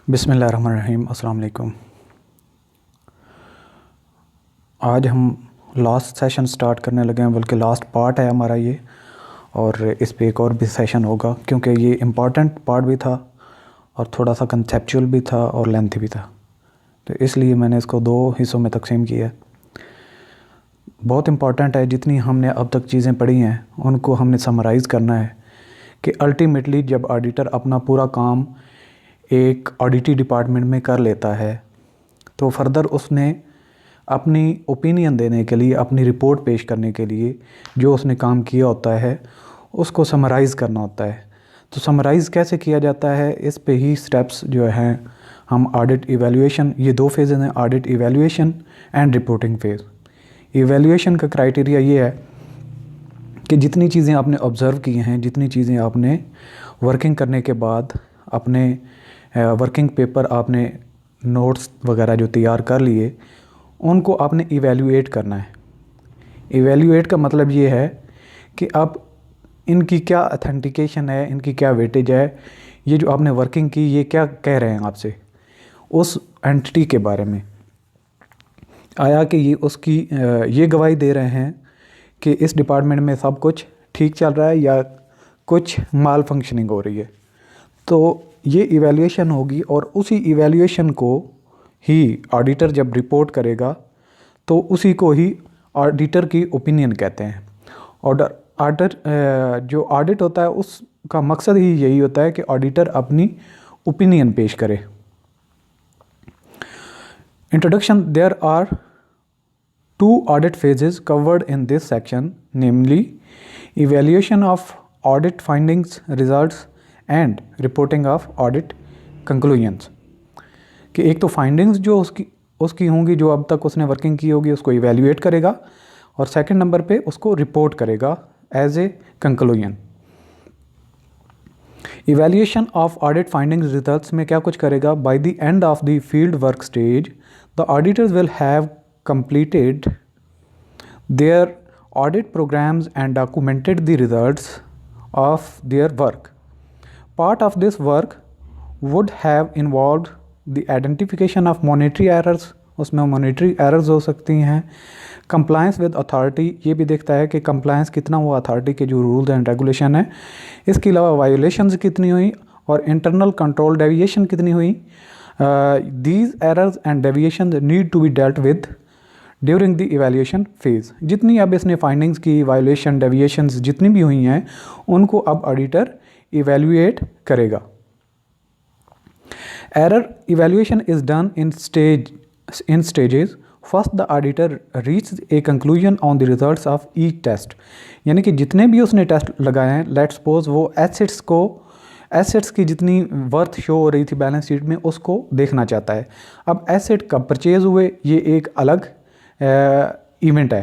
बिस्मिल्लाहिर्रहमानिर्रहीम। अस्सलाम वालेकुम। आज हम लास्ट सेशन स्टार्ट करने लगे हैं, बल्कि लास्ट पार्ट है हमारा ये, और इस पे एक और भी सेशन होगा क्योंकि ये इम्पॉर्टेंट पार्ट भी था और थोड़ा सा कंसेप्चुअल भी था और लेंथी भी था, तो इसलिए मैंने इसको दो हिस्सों में तकसीम किया है। बहुत इम्पॉर्टेंट है, जितनी हमने अब तक चीज़ें पढ़ी हैं उनको हमने समराइज़ करना है कि अल्टीमेटली जब ऑडिटर अपना पूरा काम एक ऑडिटी डिपार्टमेंट में कर लेता है तो फर्दर उसने अपनी ओपिनियन देने के लिए, अपनी रिपोर्ट पेश करने के लिए जो उसने काम किया होता है उसको समराइज़ करना होता है। तो समराइज़ कैसे किया जाता है, इस पे ही स्टेप्स जो हैं हम ऑडिट इवैल्यूएशन, ये दो फेज़ हैं, audit evaluation and reporting phase. Evaluation का क्राइटेरिया ये है कि जितनी चीज़ें आपने ऑब्ज़र्व की हैं, जितनी चीज़ें आपने वर्किंग करने के बाद अपने वर्किंग पेपर, आपने नोट्स वगैरह जो तैयार कर लिए, उनको आपने इवैल्यूएट करना है। इवैल्यूएट का मतलब ये है कि अब इनकी क्या अथेंटिकेशन है, इनकी क्या वेटेज है, ये जो आपने वर्किंग की ये क्या कह रहे हैं आपसे उस एंटिटी के बारे में। आया कि ये उसकी ये गवाही दे रहे हैं कि इस डिपार्टमेंट में सब कुछ ठीक चल रहा है या कुछ माल फंक्शनिंग हो रही है। तो ये इवैल्यूएशन होगी और उसी इवैल्यूएशन को ही ऑडिटर जब रिपोर्ट करेगा तो उसी को ही ऑडिटर की ओपिनियन कहते हैं। जो ऑडिट होता है उसका मकसद ही यही होता है कि ऑडिटर अपनी ओपिनियन पेश करे। Introduction, there are two audit phases covered in this section, namely evaluation of audit findings, results and reporting of audit conclusions। कि एक तो फाइंडिंग्स जो उसकी होंगी, जो अब तक उसने वर्किंग की होगी, उसको इवैल्यूएट करेगा, और सेकंड नंबर पे उसको रिपोर्ट करेगा as a conclusion. Evaluation of audit findings results में क्या कुछ करेगा, by the end of the field work stage the auditors will have completed their audit programs and documented the results of their work. Part of this work would have involved the identification of monetary errors, उसमें monetary errors हो सकती हैं। compliance with authority, ये भी देखता है कि compliance कितना हुआ authority के जो rules and regulation है। इसके अलावा violations कितनी हुई और internal control deviation कितनी हुई। These errors and deviations need to be dealt with during the evaluation phase. जितनी अब इसने फाइंडिंग्स की, वायलेशन, डेविएशंस जितनी भी हुई हैं, उनको अब ऑडिटर इवैल्यूएट करेगा। Error evaluation is done in stages. First the auditor reach a conclusion on the results of each test, यानी कि जितने भी उसने टेस्ट लगाए हैं, लेट्स सपोज वो एसेट्स की जितनी वर्थ शो हो रही थी बैलेंस शीट में, उसको देखना चाहता है। अब एसेट कब परचेज हुए, ये एक अलग इवेंट है,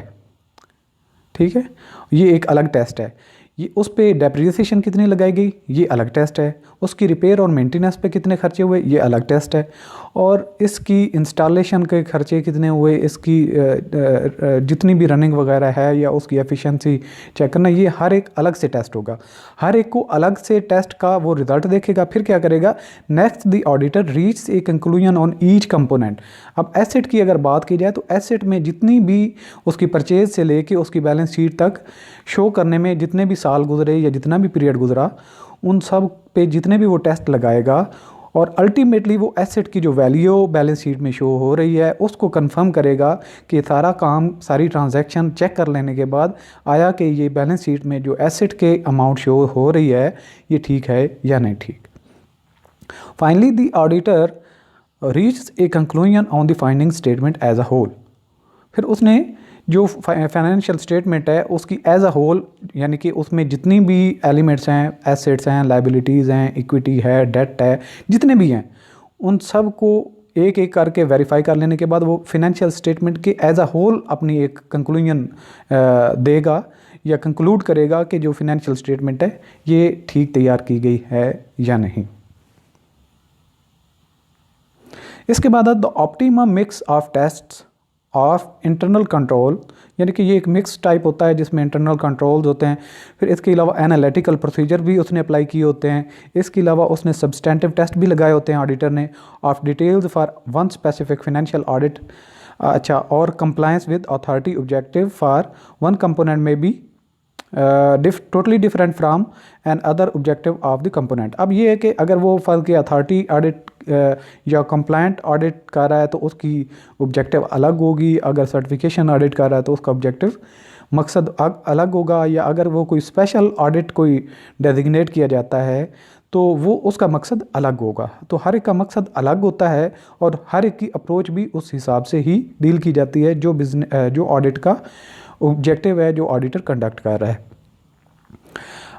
ठीक है, ये एक अलग टेस्ट है। ये उस पे डेप्रिसिएशन कितनी लगाई गई, ये अलग टेस्ट है। उसकी रिपेयर और मेंटेनेंस पे कितने खर्चे हुए, ये अलग टेस्ट है। और इसकी इंस्टॉलेशन के खर्चे कितने हुए, इसकी जितनी भी रनिंग वगैरह है या उसकी एफिशिएंसी चेक करना, ये हर एक अलग से टेस्ट होगा। हर एक को अलग से टेस्ट का वो रिज़ल्ट देखेगा, फिर क्या करेगा, next the auditor reach a conclusion on each component. अब एसेट की अगर बात की जाए तो एसेट में जितनी भी उसकी परचेज से लेके उसकी बैलेंस शीट तक शो करने में जितने भी साल गुजरे या जितना भी पीरियड गुजरा, उन सब पे जितने भी वो टेस्ट लगाएगा और अल्टीमेटली वो एसेट की जो वैल्यू बैलेंस शीट में शो हो रही है उसको कंफर्म करेगा कि सारा काम, सारी ट्रांजैक्शन चेक कर लेने के बाद आया कि ये बैलेंस शीट में जो एसेट के अमाउंट शो हो रही है ये ठीक है या नहीं ठीक। Finally the auditor reach a conclusion on the finding statement as a whole. फिर उसने जो फाइनेंशियल स्टेटमेंट है उसकी एज अ होल, यानी कि उसमें जितनी भी एलिमेंट्स हैं, एसेट्स हैं, लाइबिलिटीज़ हैं, इक्विटी है, डेट है, जितने भी हैं, उन सब को एक एक करके वेरीफाई कर लेने के बाद वो फाइनेंशियल स्टेटमेंट के एज अ होल अपनी एक कंक्लूजन देगा या कंक्लूड करेगा कि जो फाइनेंशियल स्टेटमेंट है ये ठीक तैयार की गई है या नहीं। इसके बाद the optimum mix of tests of internal control, यानी कि ये एक मिक्स टाइप होता है जिसमें इंटरनल कंट्रोल्स होते हैं। फिर इसके अलावा एनालिटिकल प्रोसीजर भी उसने अप्लाई किए होते हैं। इसके अलावा उसने सब्सटेंटिव टेस्ट भी लगाए होते हैं ऑडिटर ने, of details for one specific financial audit. अच्छा, और compliance with authority objective for one component में be totally different from another objective of the component. अब ये है कि अगर वो फर्क की अथॉरिटी ऑडिट या कंप्लायंट ऑडिट कर रहा है तो उसकी ऑब्जेक्टिव अलग होगी, अगर सर्टिफिकेशन ऑडिट कर रहा है तो उसका ऑब्जेक्टिव मकसद अलग होगा, या अगर वो कोई स्पेशल ऑडिट कोई डेजिग्नेट किया जाता है तो वो उसका मकसद अलग होगा। तो हर एक का मकसद अलग होता है और हर एक की अप्रोच भी उस हिसाब से ही डील की जाती है जो ऑडिट का ऑब्जेक्टिव है, जो ऑडिटर कंडक्ट कर रहा है।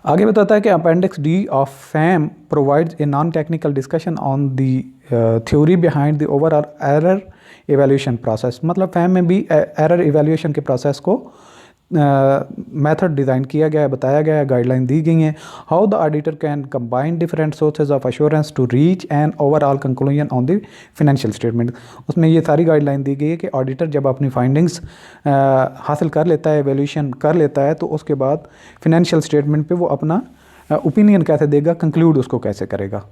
आगे बताता है कि appendix D of fam provides a non technical discussion on the theory behind the overall error evaluation process. मतलब फैम में भी एरर एवेल्यूशन के प्रोसेस को मेथड डिज़ाइन किया गया है, बताया गया है, गाइडलाइन दी गई हैं। How the auditor can combine different sources of assurance to reach an overall conclusion on the financial statement. उसमें ये सारी गाइडलाइन दी गई है कि ऑडिटर जब अपनी फाइंडिंग्स हासिल कर लेता है, एवेल्यूशन कर लेता है, तो उसके बाद फिनेंशियल स्टेटमेंट पे वो अपना ओपिनियन कैसे देगा, कंक्लूड उसको कैसे करेगा।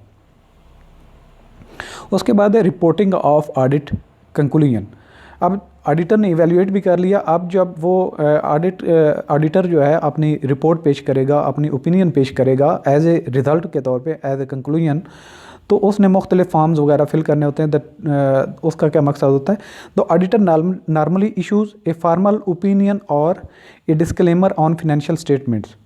उसके बाद है रिपोर्टिंग ऑफ ऑडिट कंक्लूजन। अब ऑडिटर ने इवेल्युएट भी कर लिया, अब जब वो ऑडिटर जो है अपनी रिपोर्ट पेश करेगा, अपनी ओपिनियन पेश करेगा एज ए रिज़ल्ट के तौर पे, एज ए कंक्लूजन, तो उसने मुख्तलिफ फॉर्म्स वगैरह फिल करने होते हैं। उसका क्या मकसद होता है? The auditor normally issues a formal opinion और a disclaimer on financial statements.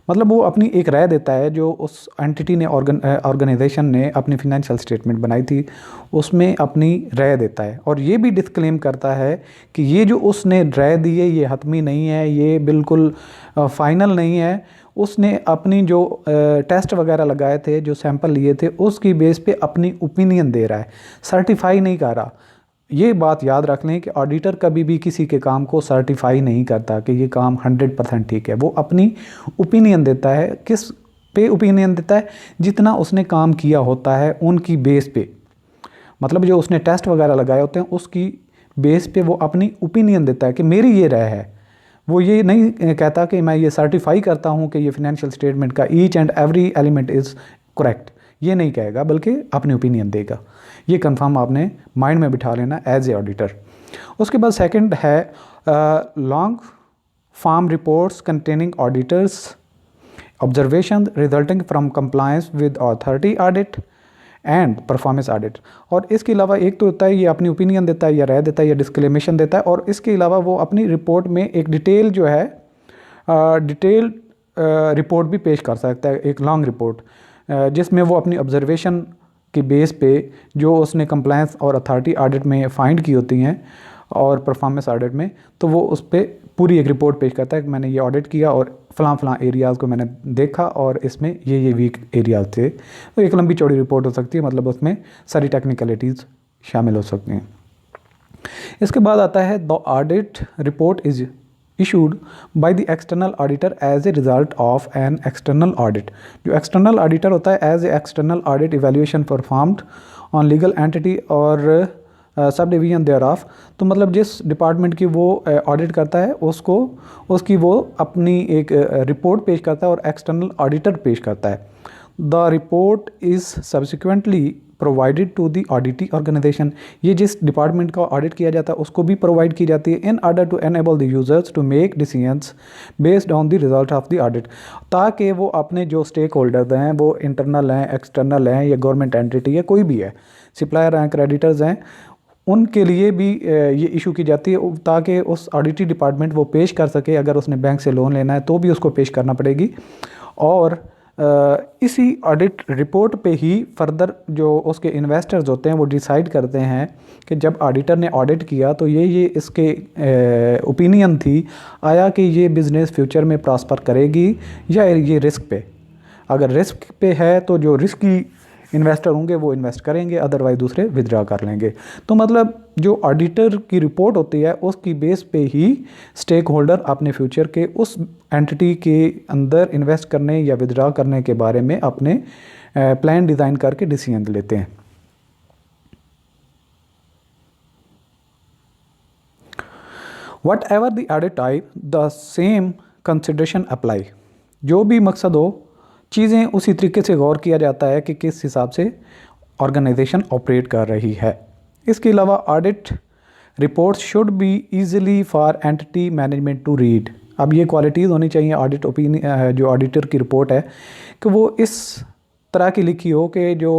मतलब वो अपनी एक राय देता है, जो उस एंटिटी ने ऑर्गेनाइजेशन ने अपनी फिनेंशियल स्टेटमेंट बनाई थी उसमें अपनी राय देता है, और ये भी डिस्क्लेम करता है कि ये जो उसने राय दी है ये हतमी नहीं है, ये बिल्कुल फाइनल नहीं है। उसने अपनी जो टेस्ट वगैरह लगाए थे, जो सैंपल लिए थे, उसकी बेस पे अपनी ओपिनियन दे रहा है, सर्टिफाई नहीं कर रहा। ये बात याद रख लें कि ऑडिटर कभी भी किसी के काम को सर्टिफाई नहीं करता कि ये काम 100% ठीक है। वो अपनी ओपिनियन देता है। किस पे ओपिनियन देता है? जितना उसने काम किया होता है उनकी बेस पे, मतलब जो उसने टेस्ट वगैरह लगाए होते हैं उसकी बेस पे वो अपनी ओपिनियन देता है कि मेरी ये राय है। वो ये नहीं कहता कि मैं ये सर्टिफाई करता हूँ कि ये फिनेंशियल स्टेटमेंट का each and every element is correct, ये नहीं कहेगा, बल्कि अपनी ओपिनियन देगा। ये कंफर्म आपने माइंड में बिठा लेना एज ए ऑडिटर। उसके बाद सेकंड है long form reports containing auditors observation resulting from compliance with authority audit and performance audit. और इसके अलावा एक तो होता है ये अपनी ओपिनियन देता है या राय देता है या डिस्क्लेमेशन देता है, और इसके अलावा वो अपनी रिपोर्ट में एक डिटेल जो है डिटेल रिपोर्ट भी पेश कर सकता है, एक लॉन्ग रिपोर्ट, जिसमें वो अपनी ऑब्जर्वेशन की बेस पे जो उसने कंप्लायंस और अथॉरिटी ऑडिट में फाइंड की होती हैं और परफॉर्मेंस ऑडिट में, तो वो उस पर पूरी एक रिपोर्ट पेश करता है कि मैंने ये ऑडिट किया और फ़लाँ एरियाज़ को मैंने देखा और इसमें ये वीक एरियाज़ थे। तो एक लंबी चौड़ी रिपोर्ट हो सकती है, मतलब उसमें सारी टेक्निकलिटीज़ शामिल हो सकती हैं। इसके बाद आता है the audit report is issued by the external auditor as a result of an external audit। जो external auditor होता है as a external audit evaluation performed on legal entity और सब डिवीजन thereof। तो मतलब जिस डिपार्टमेंट की वो audit करता है उसकी वो अपनी एक रिपोर्ट पेश करता है और एक्सटर्नल ऑडिटर पेश करता है। The report is subsequently provided to the auditee organization. ये जिस डिपार्टमेंट का ऑडिट किया जाता है उसको भी प्रोवाइड की जाती है in order to enable the users to make decisions based on the result of the audit, ताकि वो अपने जो स्टेक होल्डर्स हैं, वो इंटरनल हैं, एक्सटर्नल हैं, या गवर्नमेंट एंटिटी है, कोई भी है, सप्लायर हैं, क्रेडिटर्स हैं, उनके लिए भी ये इशू की जाती है, ताकि उस ऑडिटी डिपार्टमेंट वो पेश कर सके। अगर उसने बैंक से लोन लेना है तो भी उसको पेश करना पड़ेगी, और इसी ऑडिट रिपोर्ट पे ही फर्दर जो उसके इन्वेस्टर्स होते हैं वो डिसाइड करते हैं कि जब ऑडिटर ने ऑडिट किया तो ये इसके ओपिनियन थी, आया कि ये बिज़नेस फ्यूचर में प्रॉस्पर करेगी या ये रिस्क पे। अगर रिस्क पे है तो जो रिस्की इन्वेस्टर होंगे वो इन्वेस्ट करेंगे, अदरवाइज दूसरे विदड्रॉ कर लेंगे। तो मतलब जो ऑडिटर की रिपोर्ट होती है उसकी बेस पे ही स्टेक होल्डर अपने फ्यूचर के उस एंटिटी के अंदर इन्वेस्ट करने या विदड्रॉ करने के बारे में अपने प्लान डिज़ाइन करके डिसीजन लेते हैं। What ever the audit type the same consideration apply. जो भी मकसद हो, चीज़ें उसी तरीके से गौर किया जाता है कि किस हिसाब से ऑर्गेनाइजेशन ऑपरेट कर रही है। इसके अलावा audit reports should be easily for entity management to read. अब ये क्वालिटीज़ होनी चाहिए ऑडिट ओपिनियन, जो ऑडिटर की रिपोर्ट है कि वो इस तरह की लिखी हो कि जो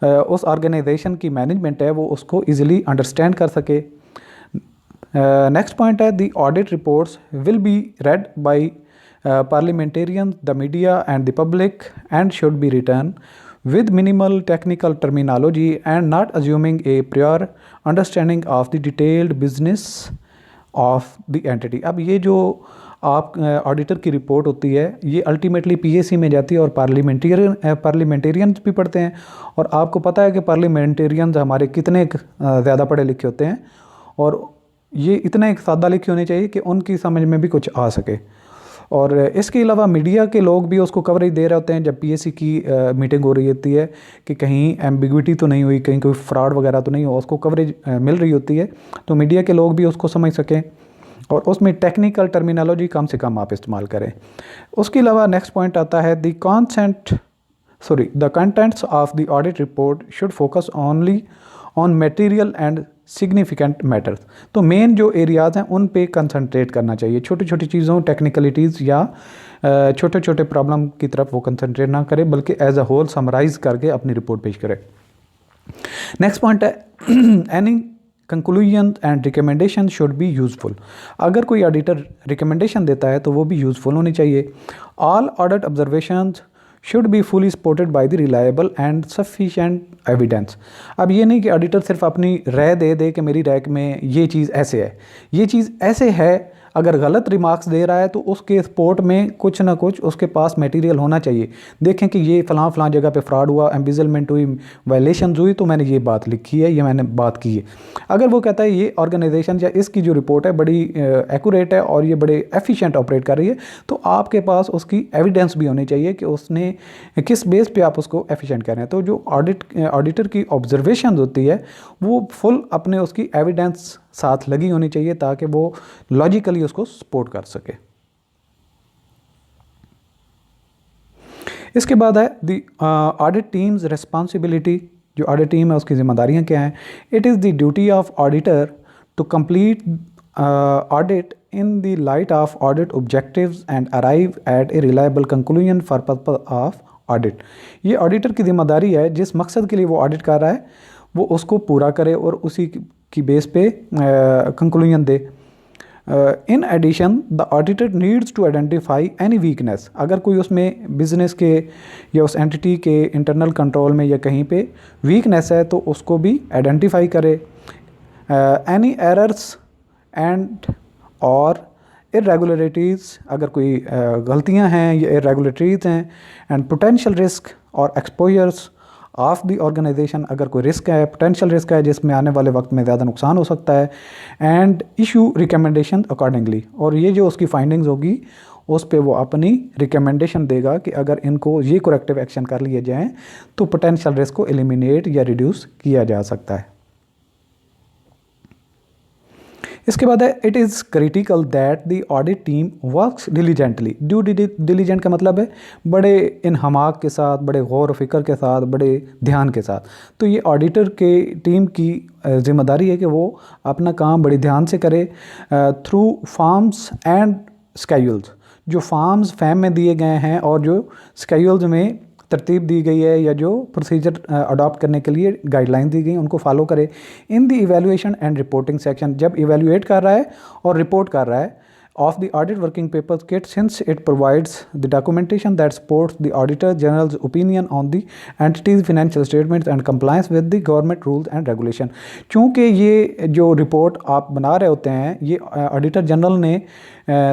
उस ऑर्गेनाइजेशन की मैनेजमेंट है वो उसको ईजिली अंडरस्टैंड कर सके। नेक्स्ट पॉइंट है the audit reports will be read by parliamentarians, the media and the public, and should be written with minimal technical terminology and not assuming a prior understanding of the detailed business of the entity। अब ये जो आप auditor की report होती है ये ultimately PAC में जाती है और पार्लियामेंटेरियंस भी पढ़ते हैं, और आपको पता है कि पार्लियामेंटेरियंस हमारे कितने ज़्यादा पढ़े लिखे होते हैं, और ये इतने सादा लिखे होने चाहिए कि उनकी समझ में भी कुछ आ सके। और इसके अलावा मीडिया के लोग भी उसको कवरेज दे रहे होते हैं जब पीएससी की मीटिंग हो रही होती है कि कहीं एम्बिग्विटी तो नहीं हुई, कहीं कोई फ्रॉड वगैरह तो नहीं हो, उसको कवरेज मिल रही होती है, तो मीडिया के लोग भी उसको समझ सकें और उसमें टेक्निकल टर्मिनोलॉजी कम से कम आप इस्तेमाल करें। उसके अलावा नेक्स्ट पॉइंट आता है the contents of the audit report should focus only on material and significant matters. तो मेन जो एरियाज़ हैं उन पे कंसंट्रेट करना चाहिए, छोटी छोटी चीज़ों टेक्निकलिटीज़ या छोटे छोटे प्रॉब्लम की तरफ वो कंसंट्रेट ना करे, बल्कि एज अ होल समराइज़ करके अपनी रिपोर्ट पेश करे। नेक्स्ट पॉइंट है any conclusion and recommendation should be useful. अगर कोई ऑडिटर रिकमेंडेशन देता है तो वो भी यूज़फुल होनी चाहिए। All audit observations should be fully supported by the reliable and sufficient evidence. अब ये नहीं कि ऑडिटर सिर्फ अपनी राय दे दे कि मेरी राय में ये चीज़ ऐसे है, ये चीज़ ऐसे है, अगर गलत रिमार्क्स दे रहा है तो उसके सपोर्ट में कुछ ना कुछ उसके पास मटेरियल होना चाहिए। देखें कि ये फ़लाँ जगह पे फ्रॉड हुआ, एम्बिजलमेंट हुई, वायलेशन हुई, तो मैंने ये बात लिखी है, ये मैंने बात की है। अगर वो कहता है ये ऑर्गेनाइजेशन या इसकी जो रिपोर्ट है बड़ी एक्यूरेट है और ये बड़े एफिशिएंट ऑपरेट कर रही है, तो आपके पास उसकी एविडेंस भी होनी चाहिए कि उसने किस बेस पे आप उसको एफिशिएंट कर रहे हैं। तो जो ऑडिटर की ऑब्जर्वेशन होती है वो फुल अपने उसकी एविडेंस साथ लगी होनी चाहिए ताकि वो लॉजिकली उसको सपोर्ट कर सके। इसके बाद है द ऑडिट टीम्स रिस्पॉन्सिबिलिटी। जो ऑडिट टीम है उसकी जिम्मेदारियां क्या हैं? It is the duty of auditor to complete audit in the light of audit objectives and arrive at a reliable conclusion for purpose of audit. ये auditor की जिम्मेदारी है, जिस मकसद के लिए वो ऑडिट कर रहा है वो उसको पूरा करे और उसी की बेस पे कंक्लूजन दे। In addition the auditor needs to identify any weakness. अगर कोई उसमें बिजनेस के या उस एंटिटी के इंटरनल कंट्रोल में या कहीं पे वीकनेस है तो उसको भी आइडेंटिफाई करे। एनी एरर्स एंड और इरेगुलरिटीज़, अगर कोई गलतियां हैं या इरेगुलरिटीज़ हैं, एंड पोटेंशियल रिस्क और एक्सपोजर्स ऑफ द ऑर्गेनाइजेशन, अगर कोई रिस्क है, पोटेंशियल रिस्क है जिसमें आने वाले वक्त में ज़्यादा नुकसान हो सकता है, एंड इशू रिकमेंडेशन अकॉर्डिंगली। और ये जो उसकी फाइंडिंग्स होगी उस पे वो अपनी रिकमेंडेशन देगा कि अगर इनको ये करेक्टिव एक्शन कर लिए जाएं तो पोटेंशियल रिस्क को एलिमिनेट या रिड्यूस किया जा सकता है। इसके बाद है it is critical that the audit team works diligently. Due diligent का मतलब है बड़े इनहमाक के साथ, बड़े गौर फिक्र के साथ, बड़े ध्यान के साथ। तो ये ऑडिटर के टीम की जिम्मेदारी है कि वो अपना काम बड़े ध्यान से करे थ्रू फॉर्म्स एंड स्केड्यूल्स। जो फॉर्म्स फैम में दिए गए हैं और जो स्केड्यूल्स में तरतीब दी गई है या जो प्रोसीजर अडॉप्ट करने के लिए गाइडलाइन दी गई उनको फॉलो करे। In the evaluation and reporting section, जब इवैल्यूएट कर रहा है और रिपोर्ट कर रहा है of the audit working papers kit, since it provides the documentation that supports the auditor general's opinion on the entity's financial statements and compliance with the government rules and regulation। चूँकि ये जो report आप बना रहे होते हैं ये auditor general ने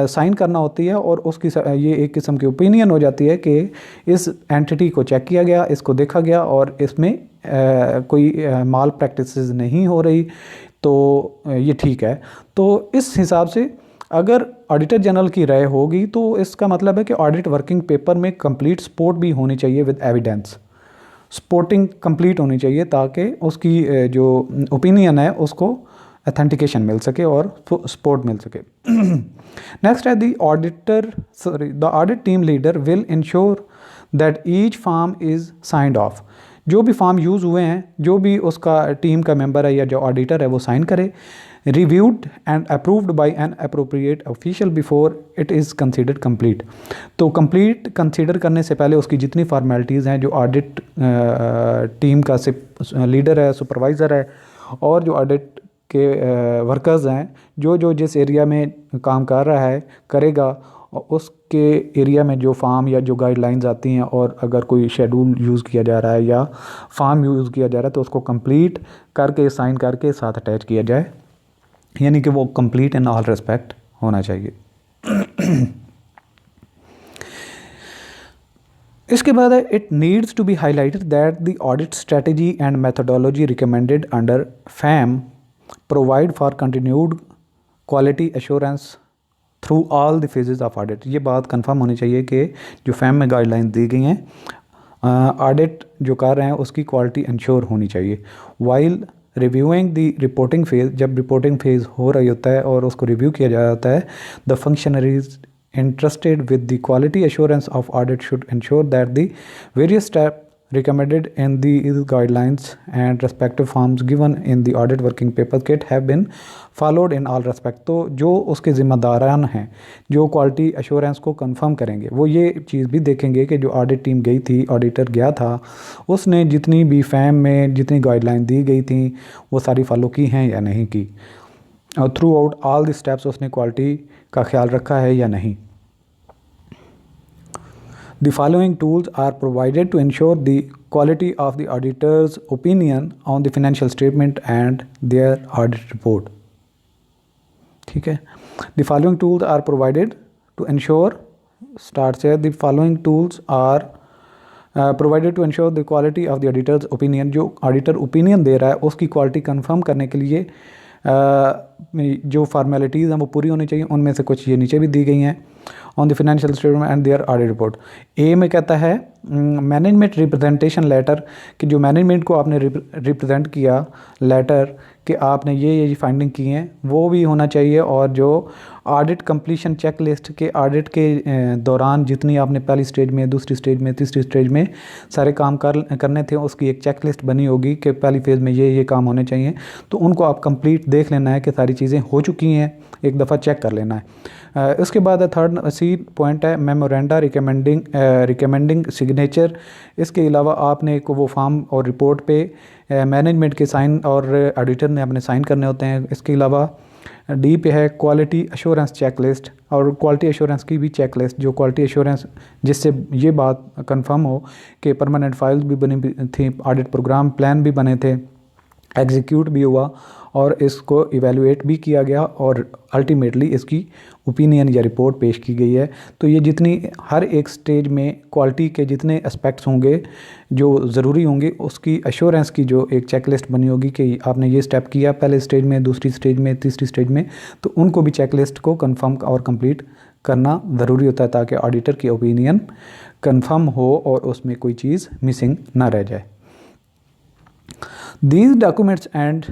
साइन करना होती है और उसकी ये एक किस्म की ओपिनियन हो जाती है कि इस एंटिटी को चेक किया गया, इसको देखा गया और इसमें कोई माल प्रैक्टिसेस नहीं हो रही, तो ये ठीक है। तो इस हिसाब से अगर ऑडिटर जनरल की राय होगी तो इसका मतलब है कि ऑडिट वर्किंग पेपर में कंप्लीट सपोर्ट भी होनी चाहिए विद एविडेंस। सपोर्टिंग कंप्लीट होनी चाहिए ताकि उसकी जो ओपिनियन है उसको अथेंटिकेशन मिल सके और सपोर्ट मिल सके। नेक्स्ट है the audit team leader will ensure that each form is signed of. जो भी फॉर्म यूज़ हुए हैं, जो भी उसका टीम का मेंबर है या जो ऑडिटर है वो साइन करे। Reviewed and approved by an appropriate official before it is considered complete. तो कंप्लीट कंसिडर करने से पहले उसकी जितनी फॉर्मेलिटीज़ हैं, जो ऑडिट टीम का लीडर है, सुपरवाइज़र है और जो ऑडिट के वर्कर्स हैं, जो जिस एरिया में काम कर रहा है करेगा, उसके एरिया में जो फार्म या जो गाइडलाइंस आती हैं और अगर कोई शेड्यूल यूज़ किया जा रहा है या फार्म यूज़ किया जा रहा है तो उसको कंप्लीट करके साइन करके साथ अटैच किया जाए, यानी कि वो कंप्लीट इन ऑल रिस्पेक्ट होना चाहिए। इसके बाद है it needs to be highlighted that the audit strategy and methodology recommended under FAM provide for continued quality assurance through all the phases of audit. ये बात कंफर्म होनी चाहिए कि जो फैम में गाइडलाइंस दी गई हैं ऑडिट जो कर रहे हैं उसकी क्वालिटी इंश्योर होनी चाहिए। While reviewing the reporting phase, जब रिपोर्टिंग फेज़ हो रही होता है और उसको रिव्यू किया जाता है, the functionaries interested with the quality assurance of audit should ensure that the various steps recommended in the guidelines and respective forms given in the audit working paper kit have been followed in all respect। तो जो उसके ज़िम्मेदारान हैं, जो quality assurance को confirm करेंगे, वो ये चीज़ भी देखेंगे कि जो ऑडिट टीम गई थी, ऑडिटर गया था, उसने जितनी भी फैम में जितनी गाइडलाइन दी गई थी वो सारी फॉलो की हैं या नहीं की, और through out all the steps उसने क्वालिटी का ख्याल रखा है या नहीं। The following tools are provided to ensure the quality of the auditor's opinion on the financial statement and their audit report। ठीक है, the following tools are provided to ensure, start से the following tools are provided to ensure the quality of the auditor's opinion। जो auditor opinion दे रहा है उसकी quality confirm करने के लिए जो फॉर्मेलिटीज़ हैं वो पूरी होनी चाहिए। उनमें से कुछ ये नीचे भी दी गई हैं। On the financial statement and their audit report. A में कहता है मैनेजमेंट रिप्रेजेंटेशन लेटर, कि जो मैनेजमेंट को आपने रिप्रेजेंट किया लेटर कि आपने ये फाइंडिंग की हैं, वो भी होना चाहिए। और जो ऑडिट कंप्लीशन चेक लिस्ट के ऑडिट के दौरान जितनी आपने पहली स्टेज में, दूसरी स्टेज में, तीसरी स्टेज में सारे काम करने थे, उसकी एक चेक लिस्ट बनी होगी कि पहली फेज़ में ये काम होने चाहिए। तो उनको आप कंप्लीट देख लेना है कि सारी चीज़ें हो चुकी हैं, एक दफ़ा चेक कर लेना है। उसके बाद थर्ड सी पॉइंट है मेमोरेंडा रिकमेंडिंग सिग्नेचर। इसके अलावा आपने को वो फॉर्म और रिपोर्ट पे मैनेजमेंट के साइन और ऑडिटर ने अपने साइन करने होते हैं। इसके अलावा डी पे है क्वालिटी एश्योरेंस चेक लिस्ट, और क्वालिटी एश्योरेंस की भी चेक लिस्ट, जो क्वालिटी एश्योरेंस जिससे ये बात कंफर्म हो कि परमानेंट फाइल्स भी बनी थी, ऑडिट प्रोग्राम प्लान भी बने थे, एग्जीक्यूट भी हुआ और इसको इवेलुएट भी किया गया और अल्टीमेटली इसकी ओपिनियन या रिपोर्ट पेश की गई है। तो ये जितनी हर एक स्टेज में क्वालिटी के जितने एस्पेक्ट्स होंगे जो ज़रूरी होंगे, उसकी एश्योरेंस की जो एक चेकलिस्ट बनी होगी कि आपने ये स्टेप किया पहले स्टेज में, दूसरी स्टेज में, तीसरी स्टेज में, तो उनको भी चेकलिस्ट को कंफर्म और कंप्लीट करना ज़रूरी होता है ताकि ऑडिटर की ओपिनियन कंफर्म हो और उसमें कोई चीज़ मिसिंग ना रह जाए। These documents and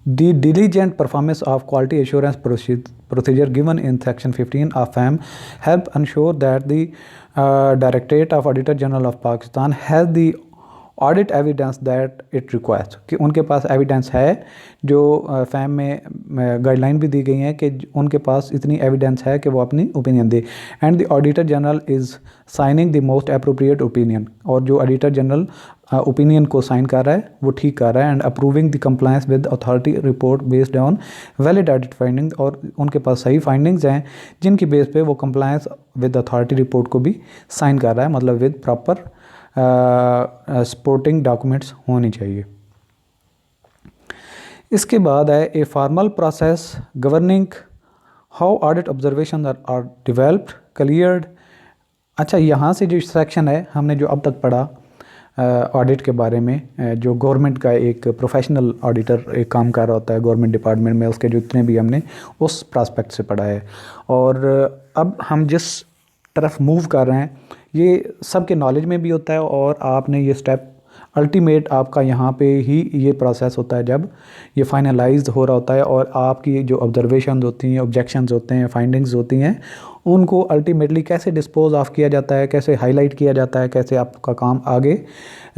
the diligent performance of quality assurance procedure given in Section 15 of FAM help ensure that the Directorate of Auditor General of Pakistan has the audit evidence that it requires, कि उनके पास evidence है, जो fam में guideline भी दी गई हैं कि उनके पास इतनी एविडेंस है कि वो अपनी opinion they. And the auditor general is signing the most appropriate opinion, और जो ऑडिटर जनरल ओपिनियन को साइन कर रहा है वो ठीक कर रहा है। And approving the compliance with authority report based on valid audit finding, और उनके पास सही फाइंडिंग्स हैं जिनकी बेस पे वो कंप्लायंस विद अथॉरिटी रिपोर्ट को भी साइन कर रहा है, मतलब विद प्रॉपर सपोर्टिंग डॉक्यूमेंट्स होनी चाहिए। इसके बाद है a formal process governing how audit observation are developed cleared. अच्छा, यहाँ से जो सेक्शन है हमने जो अब तक पढ़ा ऑडिट के बारे में, जो गवर्नमेंट का एक प्रोफेशनल ऑडिटर एक काम कर रहा होता है गवर्नमेंट डिपार्टमेंट में, उसके जितने भी हमने उस प्रॉस्पेक्ट से पढ़ा है। और अब हम जिस तरफ मूव कर रहे हैं ये सबके नॉलेज में भी होता है, और आपने ये स्टेप अल्टीमेट आपका यहाँ पे ही ये प्रोसेस होता है जब ये फाइनलाइज्ड हो रहा होता है और आपकी जो ऑब्जर्वेशन होती हैं, ऑब्जेक्शंस होते हैं, फाइंडिंग्स होती हैं, उनको अल्टीमेटली कैसे डिस्पोज ऑफ किया जाता है, कैसे हाईलाइट किया जाता है, कैसे आपका काम आगे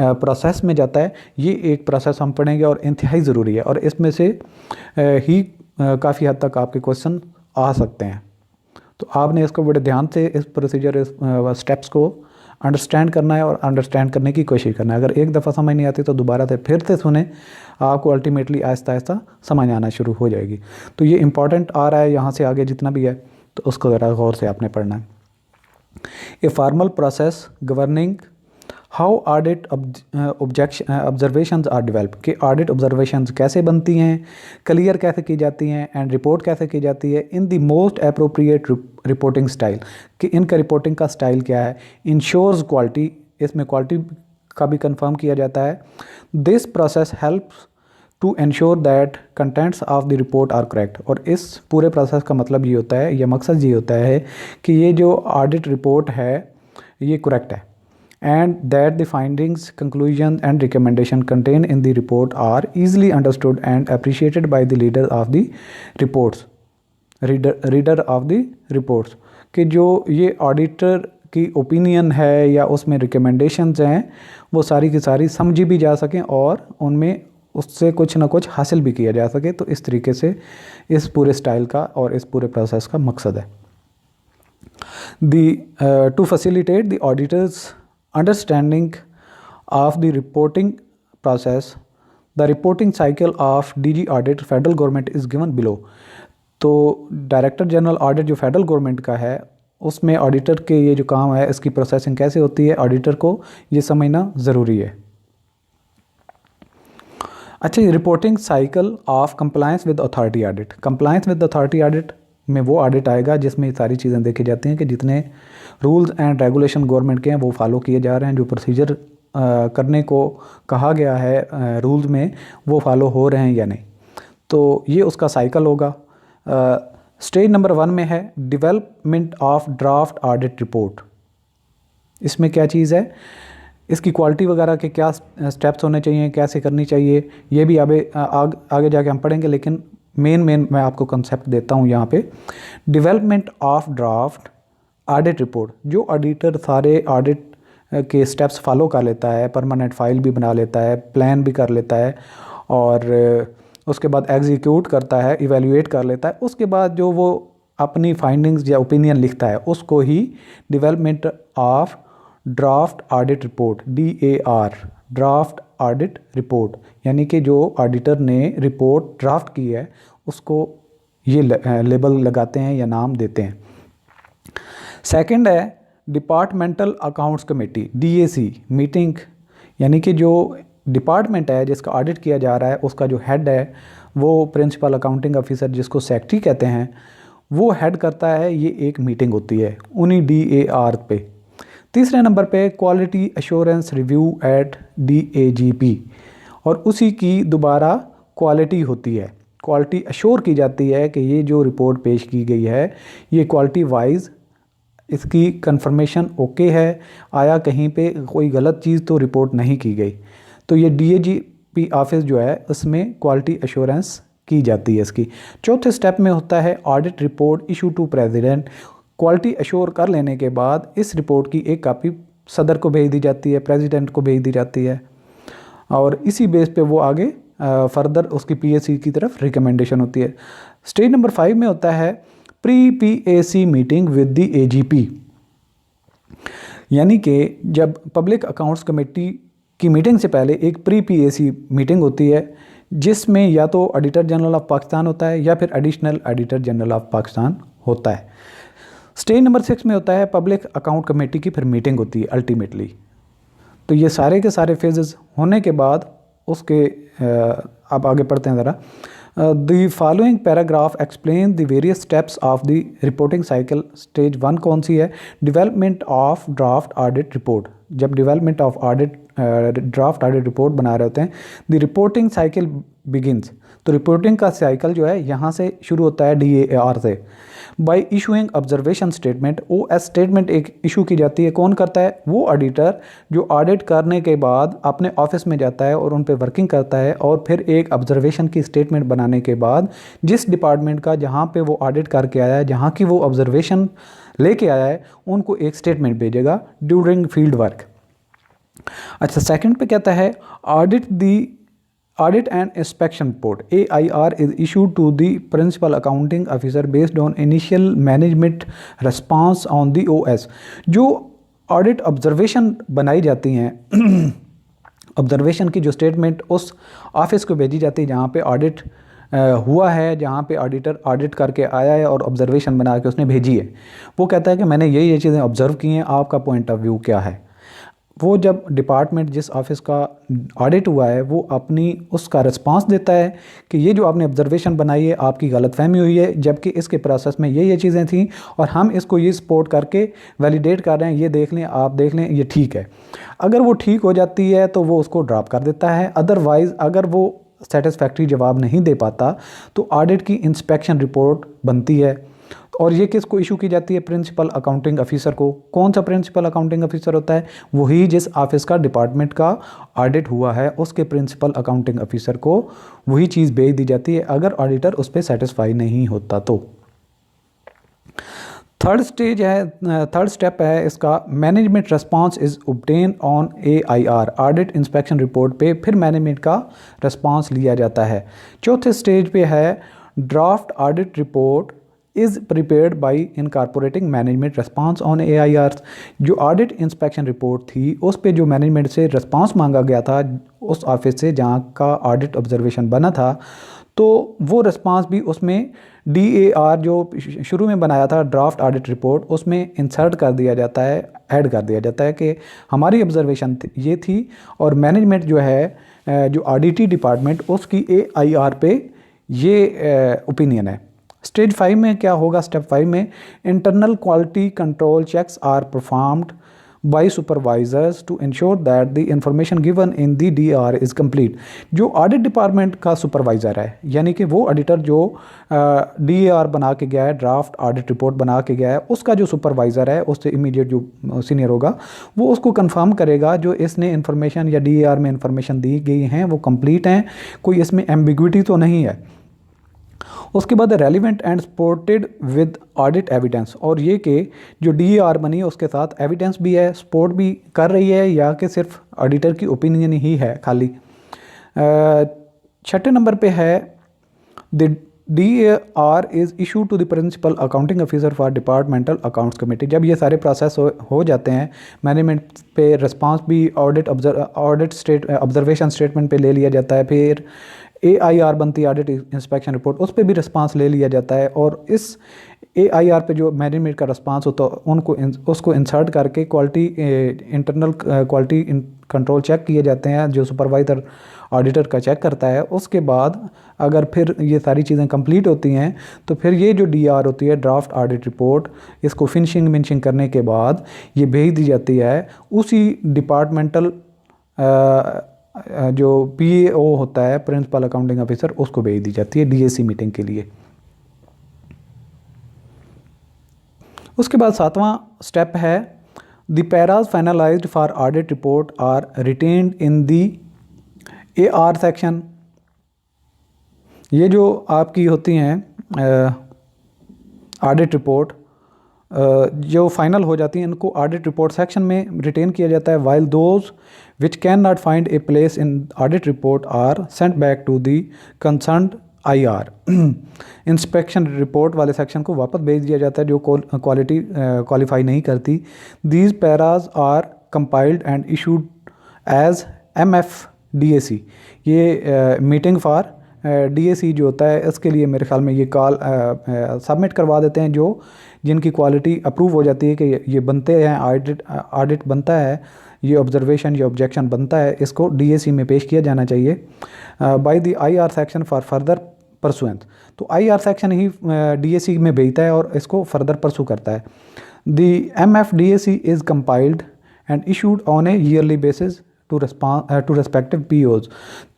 प्रोसेस में जाता है, ये एक प्रोसेस हम पढ़ेंगे और इंतहाई ज़रूरी है और इसमें से ही काफ़ी हद तक आपके क्वेश्चन आ सकते हैं। तो आपने इसको बड़े ध्यान से इस प्रोसीजर, इस स्टेप्स को अंडरस्टैंड करना है और अंडरस्टैंड करने की कोशिश करना है। अगर एक दफ़ा समझ नहीं आती तो दोबारा से फिर से सुने, आपको अल्टीमेटली आहिस्ता आहिस्ता समझ आना शुरू हो जाएगी। तो ये इंपॉर्टेंट आ रहा है, यहाँ से आगे जितना भी है तो उसको ज़रा गौर से आपने पढ़ना है। A formal process governing how audit observations are develop, कि ऑडिट ऑब्जर्वेशंस कैसे बनती हैं, क्लियर कैसे की जाती हैं एंड रिपोर्ट कैसे की जाती है in the most appropriate reporting style, कि इनका रिपोर्टिंग का स्टाइल क्या है, इंश्योर्स क्वालिटी, इसमें क्वालिटी का भी कंफर्म किया जाता है। This process helps to ensure that contents of the report are correct, और इस पूरे प्रोसेस का मतलब ये होता है या मकसद ये होता है कि ये जो ऑडिट रिपोर्ट है ये करेक्ट है, and that the findings, conclusions and recommendation contained in the report are easily understood and appreciated by the reader of the reports, कि जो ये ऑडिटर की ओपिनियन है या उसमें रिकमेंडेशंस हैं वो सारी की सारी समझी भी जा सकें और उनमें उससे कुछ ना कुछ हासिल भी किया जा सके। तो इस तरीके से इस पूरे स्टाइल का और इस पूरे प्रोसेस का मकसद है। To facilitate the auditors understanding of the reporting process, the reporting cycle of DG audit federal government is given below। तो डायरेक्टर जनरल ऑडिट जो फेडरल गवर्नमेंट का है उसमें ऑडिटर के ये जो काम है इसकी प्रोसेसिंग कैसे होती है, ऑडिटर को ये समझना ज़रूरी है। अच्छा, reporting cycle of compliance with authority audit, compliance with authority audit में वो ऑडिट आएगा जिसमें सारी चीज़ें देखी जाती हैं कि जितने रूल्स एंड रेगुलेशन गवर्नमेंट के हैं वो फॉलो किए जा रहे हैं, जो प्रोसीजर करने को कहा गया है रूल्स में वो फॉलो हो रहे हैं या नहीं। तो ये उसका साइकिल होगा। स्टेज नंबर 1 में है development of draft audit report. इसमें क्या चीज़ है, इसकी क्वालिटी वगैरह के क्या स्टेप्स होने चाहिए, कैसे करनी चाहिए, ये भी आगे जाके हम पढ़ेंगे, लेकिन मेन मैं आपको कंसेप्ट देता हूँ यहाँ पे। Development of draft audit report, जो ऑडिटर सारे ऑडिट के स्टेप्स फॉलो कर लेता है, परमानेंट फाइल भी बना लेता है, प्लान भी कर लेता है और उसके बाद एग्जीक्यूट करता है, इवेल्युएट कर लेता है, उसके बाद जो वो अपनी फाइंडिंग्स या ओपिनियन लिखता है उसको ही development of draft audit report, DAR, draft audit report, यानी कि जो ऑडिटर ने रिपोर्ट ड्राफ्ट की है उसको ये लेबल लगाते हैं या नाम देते हैं। सेकंड है departmental accounts committee, DAC meeting, यानी कि जो डिपार्टमेंट है जिसका ऑडिट किया जा रहा है उसका जो हेड है वो प्रिंसिपल अकाउंटिंग ऑफिसर, जिसको सेक्रेटरी कहते हैं, वो हेड करता है। ये एक मीटिंग होती है उन्हीं DAR पे। तीसरे नंबर पे quality assurance review at DAGP, और उसी की दोबारा क्वालिटी होती है, क्वालिटी एश्योर की जाती है कि ये जो रिपोर्ट पेश की गई है ये क्वालिटी वाइज इसकी कंफर्मेशन ओके है, आया कहीं पे कोई गलत चीज़ तो रिपोर्ट नहीं की गई। तो ये DAGP ऑफिस जो है उसमें क्वालिटी एश्योरेंस की जाती है इसकी। चौथे स्टेप में होता है audit report issue to president. Quality assure कर लेने के बाद इस रिपोर्ट की एक कॉपी सदर को भेज दी जाती है, प्रेसिडेंट को भेज दी जाती है और इसी बेस पे वो आगे फर्दर उसकी PAC की तरफ रिकमेंडेशन होती है। स्टेज नंबर 5 में होता है pre PAC meeting with the AGP, यानी कि जब पब्लिक अकाउंट्स कमेटी की मीटिंग से पहले एक प्री PAC मीटिंग होती है जिसमें या तो ऑडिटर जनरल ऑफ पाकिस्तान होता है या फिर additional auditor general of Pakistan होता है। स्टेज नंबर 6 में होता है पब्लिक अकाउंट कमेटी की फिर मीटिंग होती है अल्टीमेटली। तो ये सारे के सारे फेजेस होने के बाद उसके अब आगे पढ़ते हैं ज़रा। The following paragraph explain the various steps of the reporting cycle. Stage 1 कौन सी है, development of draft audit report. जब development of audit draft audit report बना रहे होते हैं, द रिपोर्टिंग साइकिल बिगिनस। तो रिपोर्टिंग का साइकिल जो है यहाँ से शुरू होता है DAR से। By issuing observation statement, OS statement एक इशू की जाती है। कौन करता है? वो ऑडिटर जो ऑडिट करने के बाद अपने ऑफिस में जाता है और उन पे वर्किंग करता है, और फिर एक ऑब्जर्वेशन की स्टेटमेंट बनाने के बाद जिस डिपार्टमेंट का जहाँ पे वो ऑडिट करके आया है, जहाँ की वो ऑब्जर्वेशन लेके आया है, उनको एक स्टेटमेंट भेजेगा ड्यूरिंग फील्ड वर्क। अच्छा, सेकंड पे कहता है Audit and Inspection Report AIR is issued to the Principal Accounting Officer based on initial management response on the OS। जो ऑडिट ऑब्जर्वेशन बनाई जाती हैं ऑब्जर्वेशन की जो स्टेटमेंट उस ऑफिस को भेजी जाती है जहाँ पे ऑडिट हुआ है, जहाँ पे ऑडिटर ऑडिट करके आया है और ऑब्जर्वेशन बना के उसने भेजी है। वो कहता है कि मैंने ये चीज़ें ऑब्जर्व की हैं, आपका पॉइंट ऑफ व्यू क्या है। वो जब डिपार्टमेंट जिस ऑफिस का ऑडिट हुआ है वो अपनी उसका रिस्पांस देता है कि ये जो आपने ऑब्जर्वेशन बनाई है आपकी गलतफहमी हुई है, जबकि इसके प्रोसेस में ये चीज़ें थी और हम इसको ये सपोर्ट करके वैलिडेट कर रहे हैं, ये देख लें, आप देख लें, ये ठीक है। अगर वो ठीक हो जाती है तो वो उसको ड्रॉप कर देता है। अदरवाइज़ अगर वो सेटिस्फैक्ट्री जवाब नहीं दे पाता तो ऑडिट की इंस्पेक्शन रिपोर्ट बनती है, और ये किसको इशू की जाती है? प्रिंसिपल अकाउंटिंग ऑफिसर को। कौन सा प्रिंसिपल अकाउंटिंग ऑफिसर होता है? वही जिस ऑफिस का डिपार्टमेंट का ऑडिट हुआ है उसके प्रिंसिपल अकाउंटिंग ऑफिसर को वही चीज़ भेज दी जाती है, अगर ऑडिटर उस पर सेटिस्फाई नहीं होता तो। थर्ड स्टेप है इसका, management response is obtain on AIR audit inspection report पे फिर मैनेजमेंट का रिस्पांस लिया जाता है। चौथे स्टेज पे है draft audit report is prepared by incorporating management response on AIR। जो ऑडिट इंस्पेक्शन रिपोर्ट थी उस पे जो मैनेजमेंट से रिस्पांस मांगा गया था उस ऑफिस से जहाँ का ऑडिट ऑब्जर्वेशन बना था, तो वो रिस्पांस भी उसमें DAR जो शुरू में बनाया था ड्राफ्ट ऑडिट रिपोर्ट, उसमें इंसर्ट कर दिया जाता है, ऐड कर दिया जाता है कि हमारी ऑब्जर्वेशन ये थी और मैनेजमेंट जो है जो ऑडिटी डिपार्टमेंट उसकी AIR पे ये ओपिनियन है। स्टेज 5 में क्या होगा? स्टेप 5 में internal quality control checks are performed by supervisors to ensure that the information given in the DAR is complete. जो ऑडिट डिपार्टमेंट का सुपरवाइज़र है, यानी कि वो ऑडिटर जो DAR बना के गया है, ड्राफ्ट ऑडिट रिपोर्ट बना के गया है, उसका जो सुपरवाइज़र है, उससे इमीडिएट जो सीनियर होगा, वो उसको कंफर्म करेगा जो इसने इन्फॉर्मेशन या DAR में इंफॉर्मेशन दी गई हैं वो कंप्लीट हैं, कोई इसमें एम्बिग्विटी तो नहीं है। उसके बाद relevant and supported with audit evidence, और ये कि जो DAR बनी है उसके साथ एविडेंस भी है, सपोर्ट भी कर रही है, या कि सिर्फ ऑडिटर की ओपिनियन ही है खाली। छठे नंबर पे है the DAR is issue to the principal accounting officer for departmental accounts committee. जब ये सारे प्रोसेस हो जाते हैं, मैनेजमेंट पे रिस्पांस भी ऑडिट ऑब्जर्वेशन स्टेटमेंट पे ले लिया जाता है, फिर AIR बनती है ऑडिट इंस्पेक्शन रिपोर्ट, उस पर भी रिस्पांस ले लिया जाता है, और इस AIR पे जो मैनेजमेंट का रिस्पांस होता है उसको इंसर्ट करके quality internal quality control check किए जाते हैं, जो सुपरवाइज़र ऑडिटर का चेक करता है। उसके बाद अगर फिर ये सारी चीज़ें कंप्लीट होती हैं तो फिर ये जो DAR होती है ड्राफ्ट ऑडिट रिपोर्ट, इसको फिनिशिंग करने के बाद ये भेज दी जाती है उसी डिपार्टमेंटल जो PAO होता है प्रिंसिपल अकाउंटिंग ऑफिसर, उसको भेज दी जाती है DAC मीटिंग के लिए। उसके बाद 7वां स्टेप है the paras finalized for audit report are retained in the AR section. ये जो आपकी होती हैं ऑडिट रिपोर्ट जो फाइनल हो जाती हैं, इनको ऑडिट रिपोर्ट सेक्शन में रिटेन किया जाता है, while those which can not find a place in audit report are sent back to the concerned IR। Inspection report वाले सेक्शन को वापस भेज दिया जाता है जो क्वालिफाई नहीं करती। These paras are compiled and issued as MFDAC। ये मीटिंग फॉर DAC जो होता है इसके लिए मेरे ख्याल में ये कॉल सबमिट करवा देते हैं, जो जिनकी क्वालिटी अप्रूव हो जाती है कि ये बनते हैं, ऑडिट बनता है, ये ऑब्जर्वेशन या ऑब्जेक्शन बनता है, इसको DAC में पेश किया जाना चाहिए by the IR section for further pursuance. तो IR सेक्शन ही DAC में भेजता है और इसको फर्दर परसू करता है। The MFDAC is compiled and issued on a yearly basis to respective POs.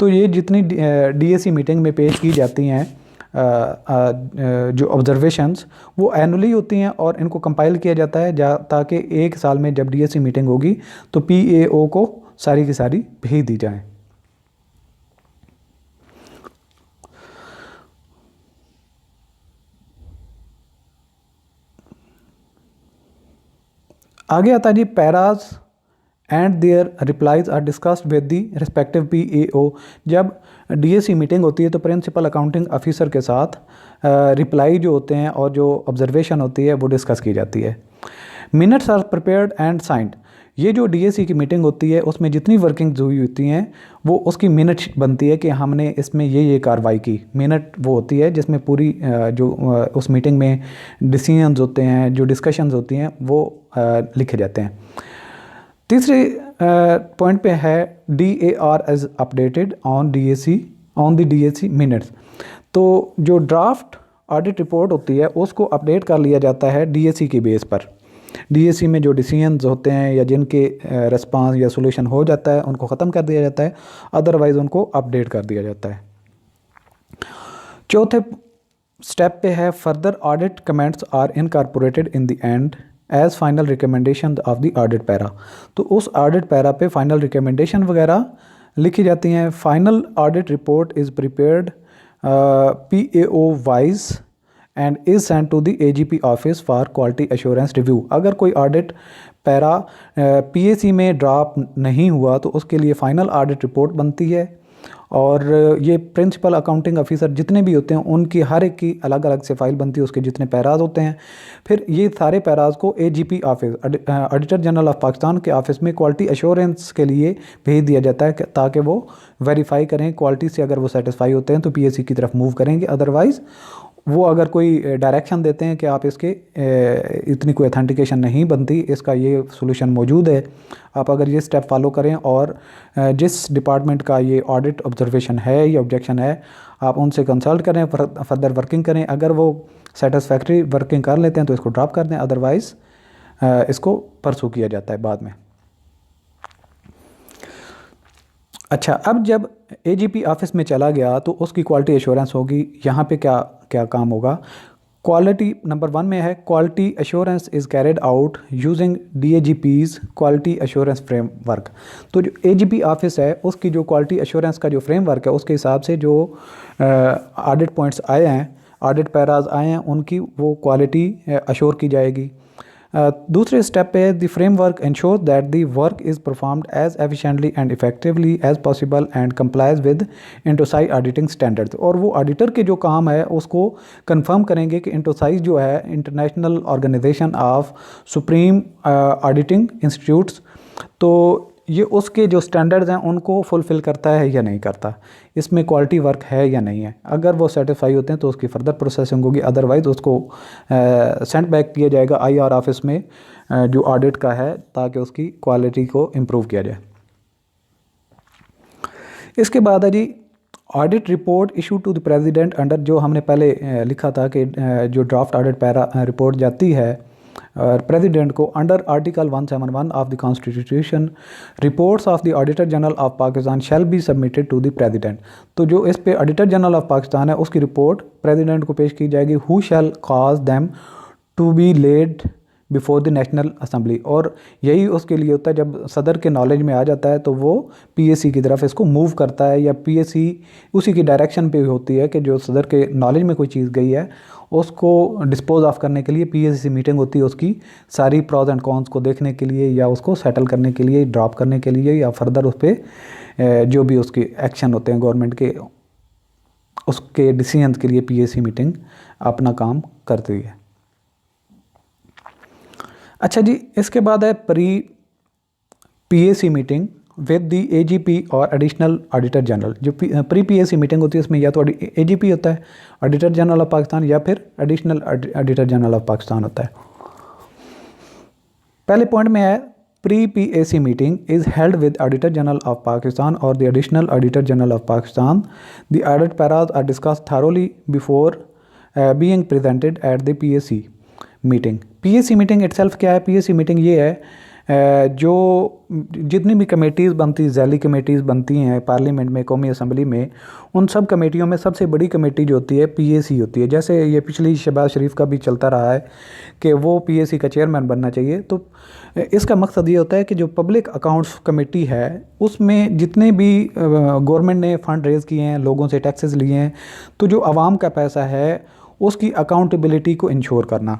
तो ये जितनी डीएसी मीटिंग में पेश की जाती हैं जो ऑब्जर्वेशंस वो एनुअली होती हैं और इनको कंपाइल किया जाता है ताकि एक साल में जब डीएसी मीटिंग होगी तो पीएओ को सारी की सारी भेज दी जाए। आगे आता है जी paras and their replies are discussed with the respective PAO. जब डीएसी मीटिंग होती है तो प्रिंसिपल अकाउंटिंग ऑफिसर के साथ रिप्लाई जो होते हैं और जो ऑब्जर्वेशन होती है वो डिस्कस की जाती है। Minutes are prepared and signed. ये जो डीएसी की मीटिंग होती है उसमें जितनी वर्किंग्स हुई होती हैं वो उसकी मिनट बनती है कि हमने इसमें ये कार्रवाई की। मिनट वो होती है जिसमें पूरी जो उस मीटिंग में डिसीजंस होते हैं, जो डिस्कशंस होती हैं वो लिखे जाते हैं। तीसरे पॉइंट पे है DAR as updated on the DAC minutes. तो जो ड्राफ्ट ऑडिट रिपोर्ट होती है उसको अपडेट कर लिया जाता है डीएसी की बेस पर। डीएसी में जो डिसीजंस होते हैं या जिनके रिस्पांस या सोल्यूशन हो जाता है उनको ख़त्म कर दिया जाता है, अदरवाइज़ उनको अपडेट कर दिया जाता है। चौथे स्टेप पे है further audit comments are incorporated in the end as final recommendation of the audit para. तो उस ऑडिट पैरा पे फाइनल रिकमेंडेशन वगैरह लिखी जाती हैं। Final audit report is prepared PAO wise and is send to the AGP office for quality assurance review. अगर कोई audit para PAC में ड्रॉप नहीं हुआ तो उसके लिए फ़ाइनल ऑडिट रिपोर्ट बनती है और ये प्रिंसिपल अकाउंटिंग ऑफिसर जितने भी होते हैं उनकी हर एक की अलग अलग से फाइल बनती है, उसके जितने पैराज होते हैं। फिर ये सारे पैराज को AGP office auditor general of Pakistan के ऑफिस में क्वालिटी एश्योरेंस के लिए भेज दिया जाता है ताकि वो वेरीफाई करें क्वालिटी से। अगर वो सेटिस्फाई होते हैं तो पीएसी की तरफ मूव करेंगे, अदरवाइज़ वो अगर कोई डायरेक्शन देते हैं कि आप इसके इतनी कोई अथेंटिकेशन नहीं बनती, इसका ये सोल्यूशन मौजूद है, आप अगर ये स्टेप फॉलो करें और जिस डिपार्टमेंट का ये ऑडिट ऑब्जर्वेशन है या ऑब्जेक्शन है आप उनसे कंसल्ट करें, फर्दर वर्किंग करें। अगर वो सेटिस्फैक्ट्री वर्किंग कर लेते हैं तो इसको ड्रॉप कर दें, अदरवाइज़ इसको परसू किया जाता है बाद में। अच्छा, अब जब एजीपी ऑफिस में चला गया तो उसकी क्वालिटी एश्योरेंस होगी। यहाँ पे क्या क्या काम होगा? क्वालिटी नंबर 1 में है quality assurance is carried out using DAGP's quality assurance framework. तो जो एजीपी ऑफिस है उसकी जो क्वालिटी एश्योरेंस का जो फ्रेमवर्क है उसके हिसाब से जो ऑडिट पॉइंट्स आए हैं, ऑडिट पैराज आए हैं, उनकी वो क्वालिटी अश्योर की जाएगी। दूसरे स्टेप पे the framework ensure that the work is performed as efficiently and effectively as possible and complies with INTOSAI auditing standards. और वो ऑडिटर के जो काम है उसको कंफर्म करेंगे कि इंटोसाई जो है international organisation of supreme auditing institutes, तो ये उसके जो स्टैंडर्ड्स हैं उनको फुलफ़िल करता है या नहीं करता, इसमें क्वालिटी वर्क है या नहीं है। अगर वो सर्टिफाई होते हैं तो उसकी फ़र्दर प्रोसेसिंग होगी, अदरवाइज़ उसको सेंड बैक किया जाएगा IR ऑफिस में जो ऑडिट का है ताकि उसकी क्वालिटी को इम्प्रूव किया जाए। इसके बाद है जी audit report issue to the president under, जो हमने पहले लिखा था कि जो ड्राफ्ट ऑडिट पैरा रिपोर्ट जाती है और प्रेसिडेंट को under article 171 of the constitution, reports of the auditor general of Pakistan shall be submitted to the president. तो जो इस पे ऑडिटर जनरल ऑफ पाकिस्तान है उसकी रिपोर्ट प्रेसिडेंट को पेश की जाएगी। Who shall cause them to be laid before the national assembly. और यही उसके लिए होता है जब सदर के नॉलेज में आ जाता है तो वो पीएसी की तरफ इसको मूव करता है, या पीएसी उसी की डायरेक्शन पे होती है कि जो सदर के नॉलेज में कोई चीज़ गई है उसको डिस्पोज ऑफ करने के लिए पीएसी मीटिंग होती है, उसकी सारी प्रॉज एंड कॉन्स को देखने के लिए या उसको सेटल करने के लिए, ड्रॉप करने के लिए, या फर्दर उस पर जो भी उसके एक्शन होते हैं गवर्नमेंट के उसके डिसीजन के लिए पीएसी मीटिंग अपना काम करती है। अच्छा जी, इसके बाद है pre PAC meeting with the AGP और एडिशनल ऑडिटर जनरल। जो प्री पीएसी मीटिंग होती है उसमें या तो एजीपी होता है ऑडिटर जनरल ऑफ पाकिस्तान या फिर additional auditor general of Pakistan होता है। पहले पॉइंट में है pre PAC meeting is held with auditor general of Pakistan और the additional auditor general of Pakistan. The audit paras are discuss thoroughly before being presented at the PAC meeting. PAC meeting itself क्या है? PAC meeting ये है जो जितनी भी committees बनती, ज़ैली committees बनती हैं पार्लियामेंट में, कौमी असम्बली में, उन सब कमेटियों में सबसे बड़ी कमेटी जो होती है पीएसी होती है। जैसे ये पिछली शहबाज शरीफ का भी चलता रहा है कि वो पीएसी का चेयरमैन बनना चाहिए। तो इसका मकसद ये होता है कि जो पब्लिक अकाउंट्स कमेटी है उसमें जितने भी गवर्नमेंट ने फ़ंड रेज़ किए हैं, लोगों से टैक्सेस लिए हैं, तो जो आवाम का पैसा है उसकी अकाउंटेबिलिटी को इंश्योर करना,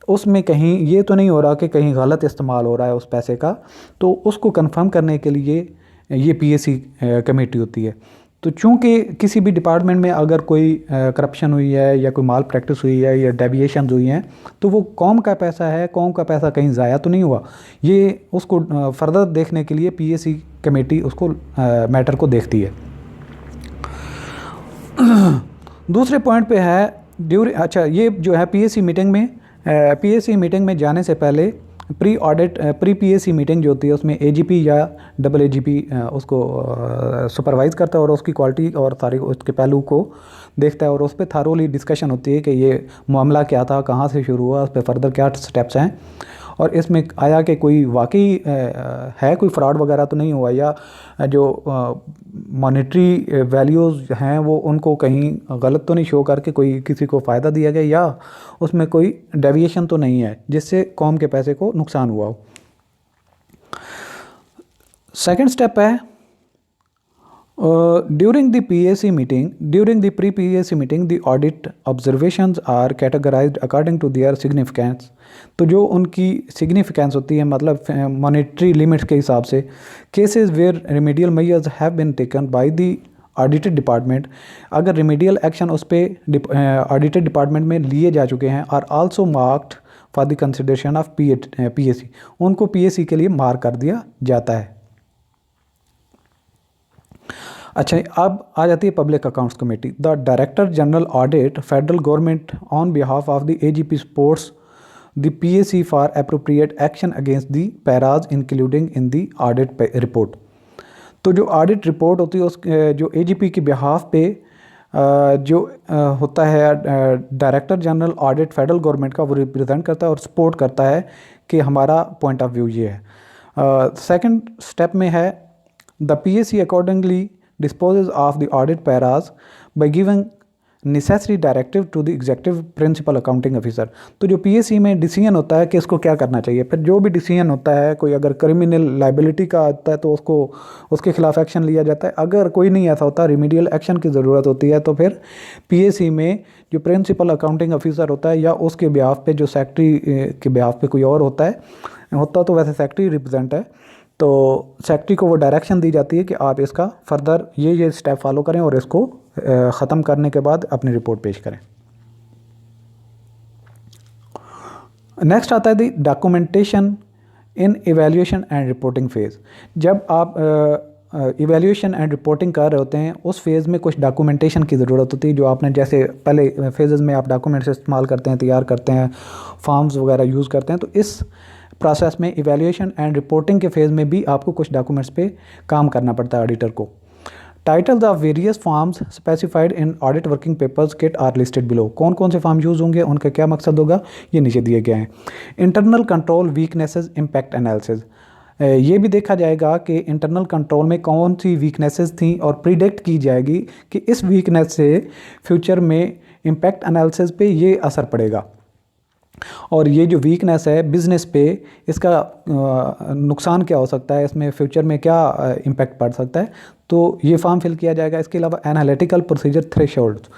उसमें कहीं ये तो नहीं हो रहा कि कहीं गलत इस्तेमाल हो रहा है उस पैसे का, तो उसको कंफर्म करने के लिए ये पीएसी कमेटी होती है। तो चूँकि किसी भी डिपार्टमेंट में अगर कोई करप्शन हुई है या कोई माल प्रैक्टिस हुई है या डेविएशन हुई हैं, तो वो कौम का पैसा है, कौम का पैसा कहीं ज़ाया तो नहीं हुआ, ये उसको फर्दर देखने के लिए पीएसी कमेटी उसको मैटर को देखती है। दूसरे पॉइंट पे है ये जो है पीएसी मीटिंग में जाने से पहले प्री पीएसी मीटिंग जो होती है उसमें एजीपी या डबल एजीपी उसको सुपरवाइज़ करता है और उसकी क्वालिटी और सारे उसके पहलू को देखता है और उस पर थारोली डिस्कशन होती है कि ये मामला क्या था, कहाँ से शुरू हुआ, उस पर फर्दर क्या स्टेप्स हैं, और इसमें आया कि कोई वाकई है कोई फ्रॉड वगैरह तो नहीं हुआ, या जो मॉनेटरी वैल्यूज़ हैं वो उनको कहीं गलत तो नहीं शो करके कोई किसी को फ़ायदा दिया गया, या उसमें कोई डेविएशन तो नहीं है जिससे कौम के पैसे को नुकसान हुआ हो। सेकंड स्टेप है during the pre-PAC meeting, the audit observations are categorized according to their significance। तो जो उनकी significance होती है, मतलब monetary limits के हिसाब से, cases where remedial measures have been taken by the audited department, अगर remedial action उस पर audited department में लिए जा चुके हैं, are also marked for the consideration of PAC, उनको PAC के लिए मार्क कर दिया जाता है। अच्छा, अब आ जाती है public accounts committee. The director general audit federal government on behalf of the AGP sports the PAC for appropriate action against the paras including in the audit report. तो जो ऑडिट रिपोर्ट होती है उस जो एजीपी के behalf पे जो होता है director general audit federal government का, वो रिप्रेजेंट करता है और सपोर्ट करता है कि हमारा पॉइंट ऑफ व्यू ये है। सेकंड स्टेप में है the PAC accordingly disposes of the audit paras by giving necessary directive to the executive principal accounting officer। तो जो पीएसी में डिसीजन होता है कि इसको क्या करना चाहिए, फिर जो भी डिसीजन होता है, कोई अगर क्रिमिनल लाइबिलिटी का आता है तो उसको उसके खिलाफ एक्शन लिया जाता है। अगर कोई नहीं ऐसा होता, रिमीडियल एक्शन की ज़रूरत होती है, तो फिर पीएसी में जो प्रिंसिपल अकाउंटिंग ऑफिसर होता है या उसके बिहाफ पे जो सेक्रेटरी के बिहाफ पे कोई और होता तो वैसे सेक्रेटरी रिप्रेजेंट है, तो सेक्रेटरी को वो डायरेक्शन दी जाती है कि आप इसका फर्दर ये स्टेप फॉलो करें और इसको ख़त्म करने के बाद अपनी रिपोर्ट पेश करें। नेक्स्ट आता है the documentation in evaluation and reporting phase. जब आप इवैल्यूएशन एंड रिपोर्टिंग कर रहे होते हैं उस फेज़ में कुछ डॉक्यूमेंटेशन की ज़रूरत होती है। जो आपने जैसे पहले फेजेज़ में आप डॉक्यूमेंट्स इस्तेमाल करते हैं, तैयार करते हैं, फॉर्म्स वगैरह यूज़ करते हैं, तो इस प्रोसेस में इवैल्यूएशन एंड रिपोर्टिंग के फेज़ में भी आपको कुछ डॉक्यूमेंट्स पे काम करना पड़ता है ऑडिटर को। Titles of various forms specified in audit working papers kit are listed below. कौन कौन से फॉर्म यूज़ होंगे, उनका क्या मकसद होगा, ये नीचे दिए गए हैं। Internal control weaknesses impact analysis, ये भी देखा जाएगा कि इंटरनल कंट्रोल में कौन सी वीकनेसेस थी और प्रिडिक्ट की जाएगी कि इस वीकनेस से फ्यूचर में इम्पैक्ट एनालिसिस पे ये असर पड़ेगा, और ये जो वीकनेस है बिज़नेस पे, इसका नुकसान क्या हो सकता है, इसमें फ्यूचर में क्या इम्पैक्ट पड़ सकता है, तो ये फॉर्म फिल किया जाएगा। इसके अलावा analytical procedure thresholds,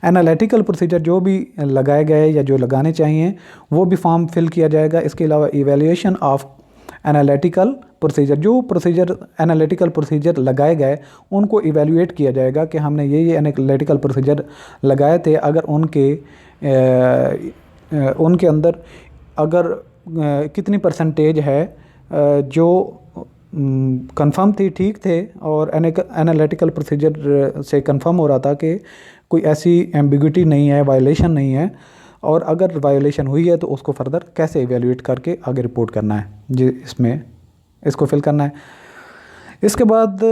analytical procedure जो भी लगाए गए या जो लगाने चाहिए वो भी फॉर्म फिल किया जाएगा। इसके अलावा इवैल्यूएशन ऑफ एनालिटिकल प्रोसीजर, जो प्रोसीजर एनालिटिकल प्रोसीजर लगाए गए उनको इवैल्यूएट किया जाएगा कि हमने ये एनालिटिकल प्रोसीजर लगाए थे, अगर उनके अंदर अगर कितनी परसेंटेज है जो कंफर्म थी, ठीक थे, और एनालिटिकल प्रोसीजर से कंफर्म हो रहा था कि कोई ऐसी एम्बिग्विटी नहीं है, वायलेशन नहीं है, और अगर वायलेशन हुई है तो उसको फर्दर कैसे इवैल्यूएट करके आगे रिपोर्ट करना है, जी इसमें इसको फिल करना है। इसके बाद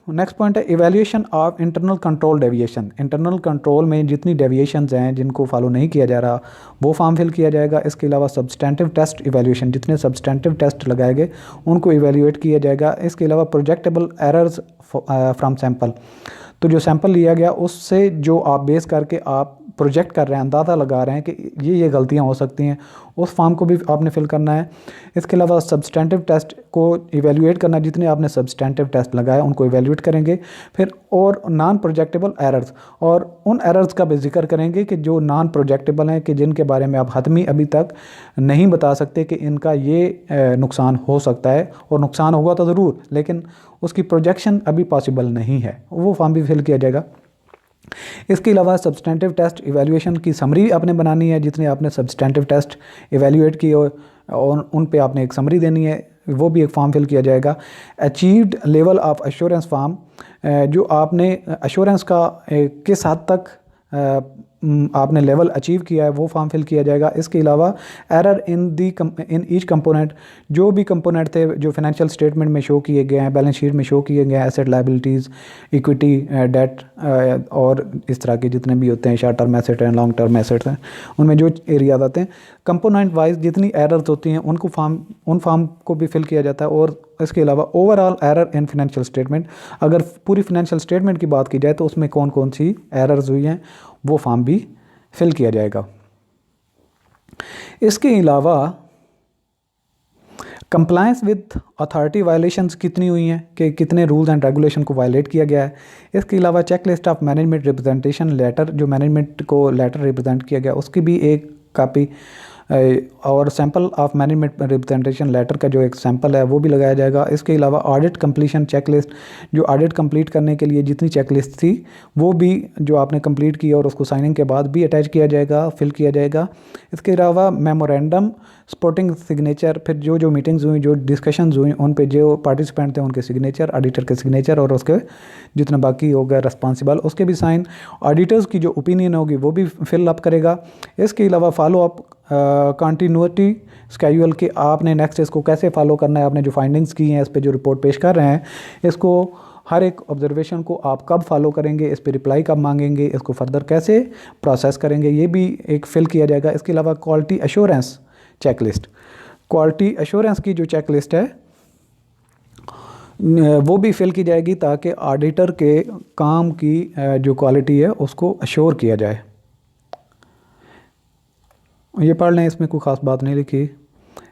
नेक्स्ट पॉइंट है evaluation of internal control deviation. Internal control में जितनी डेविएशंस हैं जिनको फॉलो नहीं किया जा रहा वो फॉर्म फिल किया जाएगा। इसके अलावा सब्सटेंटिव टेस्ट इवैल्यूएशन, जितने सब्सटेंटिव टेस्ट लगाए गए उनको इवैल्यूएट किया जाएगा। इसके अलावा प्रोजेक्टेबल एरर्स फ्रॉम सैम्पल, तो जो सैंपल लिया गया उससे जो आप बेस करके आप प्रोजेक्ट कर रहे हैं, अंदाज़ा लगा रहे हैं कि ये गलतियां हो सकती हैं, उस फॉर्म को भी आपने फिल करना है। इसके अलावा सब्सटेंटिव टेस्ट को इवैल्यूएट करना, जितने आपने सब्सटेंटिव टेस्ट लगाए उनको इवैल्यूएट करेंगे। फिर और नॉन प्रोजेक्टेबल एरर्स, और उन एरर्स का भी जिक्र करेंगे कि जो नॉन प्रोजेक्टेबल हैं, कि जिनके बारे में आप हतमी अभी तक नहीं बता सकते कि इनका ये नुकसान हो सकता है, और नुकसान होगा तो ज़रूर लेकिन उसकी प्रोजेक्शन अभी पॉसिबल नहीं है, वो फॉर्म भी फिल किया जाएगा। इसके अलावा सब्सटेंटिव टेस्ट इवैल्यूएशन की समरी आपने बनानी है, जितने आपने सब्सटेंटिव टेस्ट इवैल्यूएट किए और उन पे आपने एक समरी देनी है, वो भी एक फॉर्म फिल किया जाएगा। Achieved level of assurance form, जो आपने एश्योरेंस का किस हद तक आपने लेवल अचीव किया है वो फॉर्म फिल किया जाएगा। इसके अलावा एरर इन ईच कंपोनेंट, जो भी कंपोनेंट थे जो फाइनेंशियल स्टेटमेंट में शो किए गए हैं, बैलेंस शीट में शो किए गए हैं, एसेट लायबिलिटीज़, इक्विटी, डेट और इस तरह के जितने भी होते हैं, शॉर्ट टर्म एसेट हैं, लॉन्ग टर्म एसेट्स हैं, उनमें जो एरियाज आते हैं, कंपोनेंट वाइज जितनी एरर्स होती हैं उन फॉर्म को भी फिल किया जाता है। और इसके अलावा overall error in financial statement, अगर पूरी फाइनेंशियल स्टेटमेंट की बात की जाए तो उसमें कौन कौन सी एरर्स हुई हैं वो फॉर्म भी फिल किया जाएगा। इसके अलावा कंप्लायंस विद अथॉरिटी वायलेशंस कितनी हुई हैं, कि कितने रूल्स एंड रेगुलेशन को वायलेट किया गया है। इसके अलावा check list of management representation letter, जो मैनेजमेंट को लेटर रिप्रेजेंट किया गया उसकी भी एक कापी, और sample of management representation letter का जो एक सैंपल है वो भी लगाया जाएगा। इसके अलावा ऑडिट कंप्लीशन चेकलिस्ट, जो ऑडिट कंप्लीट करने के लिए जितनी चेकलिस्ट थी वो भी जो आपने कंप्लीट किया और उसको साइनिंग के बाद भी अटैच किया जाएगा, फिल किया जाएगा। इसके अलावा मेमोरेंडम स्पोर्टिंग सिग्नेचर, फिर जो जो मीटिंग्स हुई, जो डिस्कशंस हुई, उन पे जो पार्टिसिपेंट थे उनके सिग्नेचर, ऑडिटर के सिग्नेचर, और उसके जितना बाकी होगा रिस्पॉन्सिबल उसके भी साइन, ऑडिटर्स की जो ओपिनियन होगी वो भी फिल अप करेगा। इसके अलावा फॉलो अप कंटिन्यूटी स्केड्यूल, कि आपने नेक्स्ट इसको कैसे फॉलो करना है, आपने जो फाइंडिंग्स की हैं इस पे जो रिपोर्ट पेश कर रहे हैं, इसको हर एक ऑब्जर्वेशन को आप कब फॉलो करेंगे, इस पे रिप्लाई कब मांगेंगे, इसको फर्दर कैसे प्रोसेस करेंगे, ये भी एक फिल किया जाएगा। इसके अलावा quality assurance checklist, quality assurance की जो चेकलिस्ट है वो भी फिल की जाएगी ताकि ऑडिटर के काम की जो क्वालिटी है उसको अश्योर किया जाए। ये पढ़ लें, इसमें कोई ख़ास बात नहीं लिखी।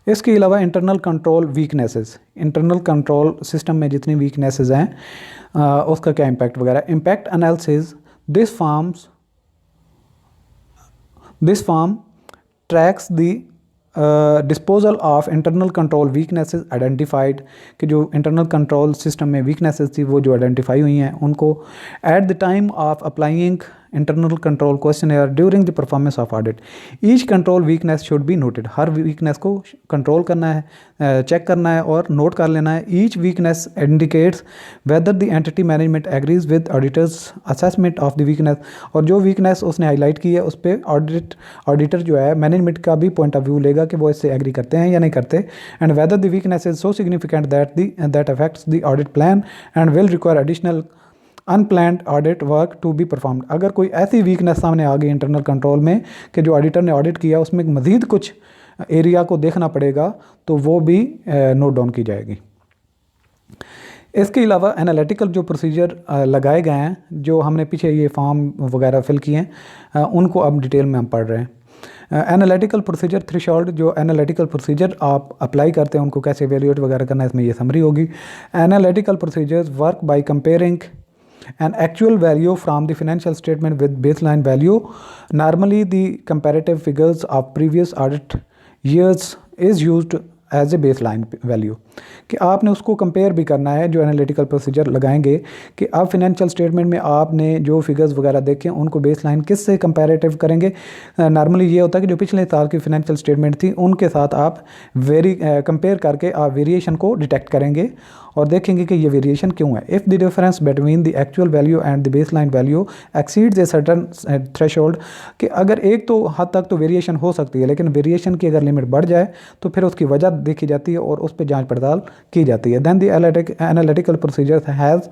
इसके अलावा internal control weaknesses, internal control system में जितनी वीकनेसेस हैं उसका क्या इम्पैक्ट वगैरह। Impact analysis, this form tracks the disposal of internal control weaknesses identified, कि जो इंटरनल कंट्रोल सिस्टम में वीकनेसेस थी वो जो आइडेंटिफाई हुई हैं उनको at the time of applying internal control questionnaire during the performance of audit, each control weakness should be noted, हर वीकनेस को कंट्रोल करना है, चेक करना है और नोट कर लेना है। Each weakness indicates whether the entity management agrees with auditors assessment of the weakness, और जो वीकनेस उसने हाईलाइट की है उस पर ऑडिटर जो है मैनेजमेंट का भी पॉइंट ऑफ व्यू लेगा कि वो इससे एग्री करते हैं या नहीं करते, and whether the weakness is so significant that affects the audit plan and will require additional unplanned audit work to be performed. अगर कोई ऐसी वीकनेस सामने आ गई इंटरनल कंट्रोल में कि जो ऑडिटर ने ऑडिट किया उसमें मज़ीद कुछ एरिया को देखना पड़ेगा तो वो भी नोट डाउन की जाएगी। इसके अलावा एनालिटिकल जो प्रोसीजर लगाए गए हैं, जो हमने पीछे ये फॉर्म वगैरह फिल किए हैं, उनको अब डिटेल में हम पढ़ रहे हैं। एनालिटिकल प्रोसीजर थ्रेशोल्ड, जो एनालिटिकल प्रोसीजर आप अप्लाई करते हैं उनको कैसे एवेल्यूएट वगैरह करना है, इसमें ये समरी होगी। Analytical procedures work by comparing an actual value from the financial statement with baseline value. Normally the comparative figures of previous audit years is used as a baseline value, कि आपने उसको compare भी करना है। जो analytical procedure लगाएंगे कि आप फिनेंशियल स्टेटमेंट में आपने जो फिगर्स वगैरह देखे उनको बेसलाइन किस से कंपैरेटिव करेंगे। नॉर्मली ये होता है कि जो पिछले साल की फिनेंशियल स्टेटमेंट थी उनके साथ आप कंपेयर करके आप वेरिएशन को डिटेक्ट करेंगे और देखेंगे कि ये वेरिएशन क्यों है। If the difference between the actual value and the baseline value exceeds a certain threshold, कि अगर एक तो हद तक तो वेरिएशन हो सकती है लेकिन वेरिएशन की अगर लिमिट बढ़ जाए तो फिर उसकी वजह देखी जाती है और उस पर जांच पड़ताल की जाती है। Then the analytical procedure has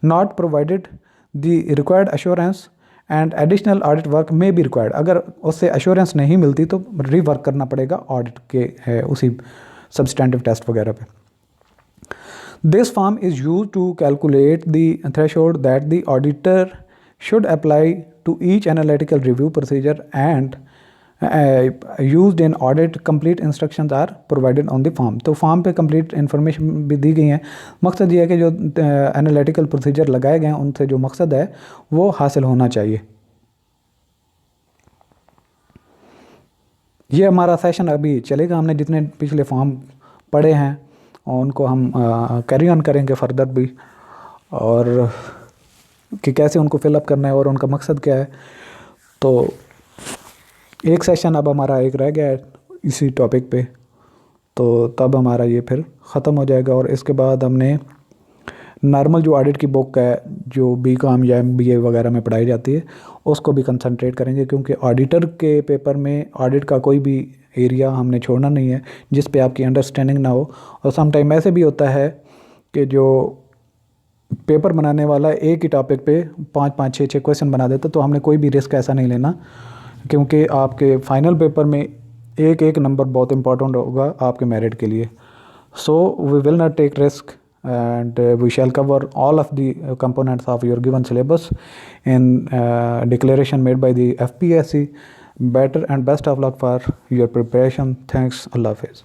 not provided the required assurance and additional audit work may be required. अगर उससे अश्योरेंस नहीं मिलती तो रीवर्क करना पड़ेगा ऑडिट के उसी सब्सटेंटिव टेस्ट वगैरह पे। This form is used to calculate the threshold that the auditor should apply to each analytical review procedure and used in audit. Complete instructions are provided on the form. तो form पे complete information भी दी गई है। मकसद ये है कि जो एनालिटिकल प्रोसीजर लगाए गए हैं उनसे जो मकसद है वो हासिल होना चाहिए। ये हमारा सेशन अभी चलेगा। हमने जितने पिछले फॉर्म पढ़े हैं उनको हम कैरी ऑन करेंगे फर्दर भी, और कि कैसे उनको फिलअप करना है और उनका मकसद क्या है। तो एक सेशन अब हमारा एक रह गया है इसी टॉपिक पे, तो तब हमारा ये फिर ख़त्म हो जाएगा। और इसके बाद हमने नॉर्मल जो ऑडिट की बुक है जो बीकॉम या एमबीए वगैरह में पढ़ाई जाती है उसको भी कंसंट्रेट करेंगे, क्योंकि ऑडिटर के पेपर में ऑडिट का कोई भी एरिया हमने छोड़ना नहीं है जिस पे आपकी अंडरस्टैंडिंग ना हो। और सम टाइम ऐसे भी होता है कि जो पेपर बनाने वाला एक ही टॉपिक पे 5-5, 6-6 क्वेश्चन बना देता, तो हमने कोई भी रिस्क ऐसा नहीं लेना, क्योंकि आपके फाइनल पेपर में एक एक नंबर बहुत इंपॉर्टेंट होगा आपके मेरिट के लिए। So we will not take risk and we shall cover all of the components of your given syllabus in declaration made by the FPSC. Better and best of luck for your preparation. Thanks. Allah Hafiz.